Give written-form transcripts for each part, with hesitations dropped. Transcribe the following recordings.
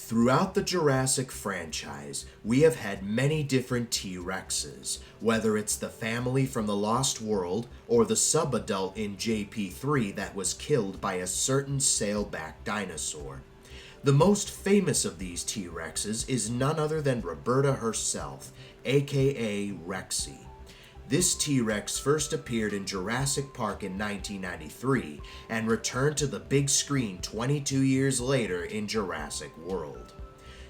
Throughout the Jurassic franchise, we have had many different T-Rexes, whether it's the family from the Lost World or the sub-adult in JP3 that was killed by a certain sailback dinosaur. The most famous of these T-Rexes is none other than Roberta herself, aka Rexy. This T-Rex first appeared in Jurassic Park in 1993 and returned to the big screen 22 years later in Jurassic World.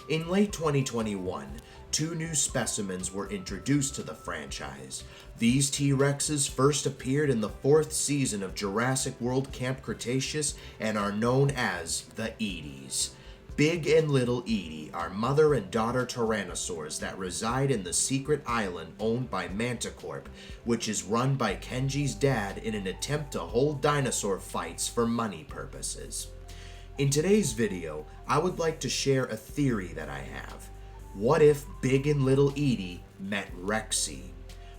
In late 2021, two new specimens were introduced to the franchise. These T-Rexes first appeared in the fourth season of Jurassic World Camp Cretaceous and are known as the Eaties. Big and Little Eatie are mother and daughter tyrannosaurs that reside in the secret island owned by Manticorp, which is run by Kenji's dad in an attempt to hold dinosaur fights for money purposes. In today's video, I would like to share a theory that I have. What if Big and Little Eatie met Rexy?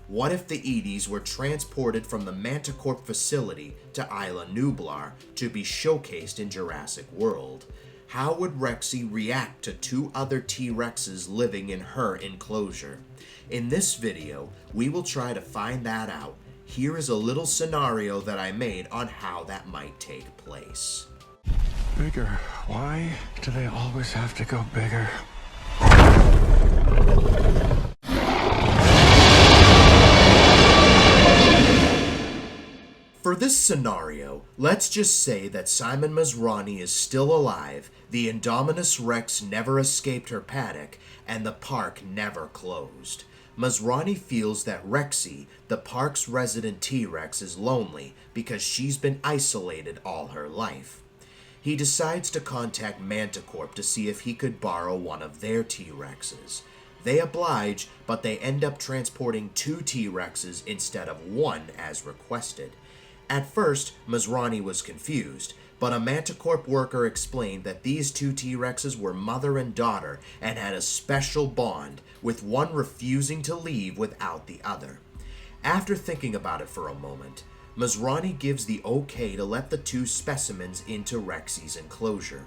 What if the Eaties were transported from the Manticorp facility to Isla Nublar to be showcased in Jurassic World? How would Rexy react to two other T-Rexes living in her enclosure? In this video, we will try to find that out. Here is a little scenario that I made on how that might take place. Bigger. Why do they always have to go bigger? For this scenario, let's just say that Simon Masrani is still alive, the Indominus Rex never escaped her paddock, and the park never closed. Masrani feels that Rexy, the park's resident T-Rex, is lonely because she's been isolated all her life. He decides to contact Manticorp to see if he could borrow one of their T-Rexes. They oblige, but they end up transporting two T-Rexes instead of one as requested. At first, Masrani was confused, but a Manticorp worker explained that these two T-Rexes were mother and daughter and had a special bond, with one refusing to leave without the other. After thinking about it for a moment, Masrani gives the okay to let the two specimens into Rexy's enclosure.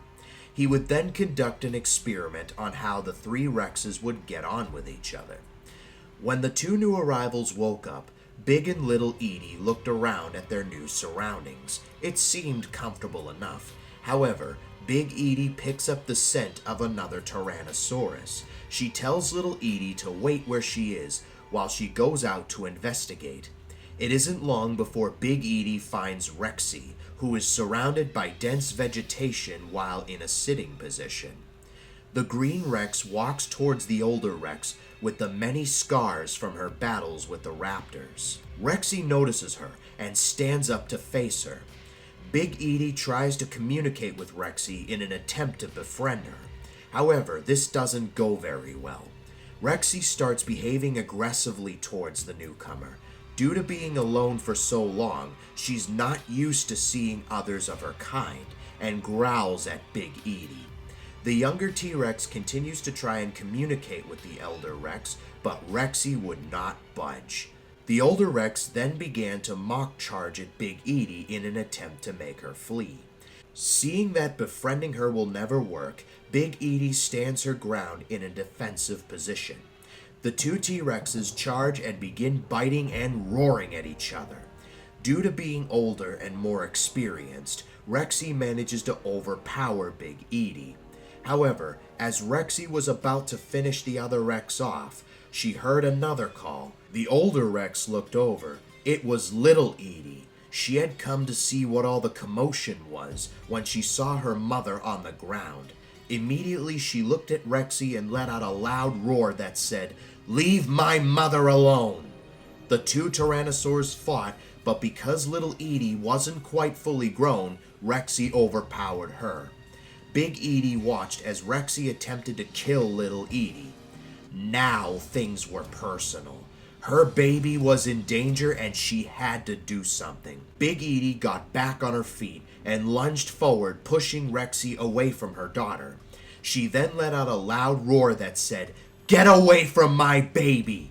He would then conduct an experiment on how the three Rexes would get on with each other. When the two new arrivals woke up, Big and Little Eatie looked around at their new surroundings. It seemed comfortable enough. However, Big Eatie picks up the scent of another Tyrannosaurus. She tells Little Eatie to wait where she is while she goes out to investigate. It isn't long before Big Eatie finds Rexy, who is surrounded by dense vegetation while in a sitting position. The Green Rex walks towards the older Rex with the many scars from her battles with the raptors. Rexy notices her and stands up to face her. Big Eatie tries to communicate with Rexy in an attempt to befriend her. However, this doesn't go very well. Rexy starts behaving aggressively towards the newcomer. Due to being alone for so long, she's not used to seeing others of her kind and growls at Big Eatie. The younger T-Rex continues to try and communicate with the elder Rex, but Rexy would not budge. The older Rex then began to mock charge at Big Eatie in an attempt to make her flee. Seeing that befriending her will never work, Big Eatie stands her ground in a defensive position. The two T-Rexes charge and begin biting and roaring at each other. Due to being older and more experienced, Rexy manages to overpower Big Eatie. However, as Rexy was about to finish the other Rex off, she heard another call. The older Rex looked over. It was Little Eatie. She had come to see what all the commotion was when she saw her mother on the ground. Immediately she looked at Rexy and let out a loud roar that said, "Leave my mother alone!" The two Tyrannosaurs fought, but because Little Eatie wasn't quite fully grown, Rexy overpowered her. Big Eatie watched as Rexy attempted to kill Little Eatie. Now things were personal. Her baby was in danger and she had to do something. Big Eatie got back on her feet and lunged forward, pushing Rexy away from her daughter. She then let out a loud roar that said, "Get away from my baby!"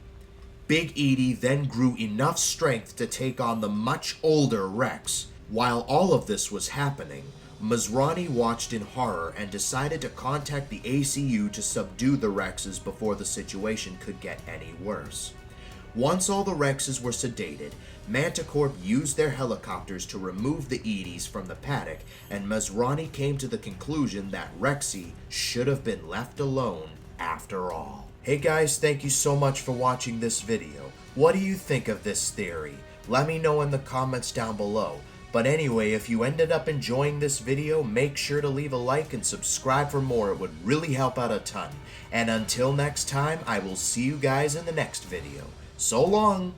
Big Eatie then grew enough strength to take on the much older Rex. While all of this was happening, Masrani watched in horror and decided to contact the ACU to subdue the Rexes before the situation could get any worse. Once all the Rexes were sedated, Manticorp used their helicopters to remove the Eaties from the paddock, and Masrani came to the conclusion that Rexy should have been left alone after all. Hey guys, thank you so much for watching this video. What do you think of this theory? Let me know in the comments down below. But anyway, if you ended up enjoying this video, make sure to leave a like and subscribe for more. It would really help out a ton. And until next time, I will see you guys in the next video. So long!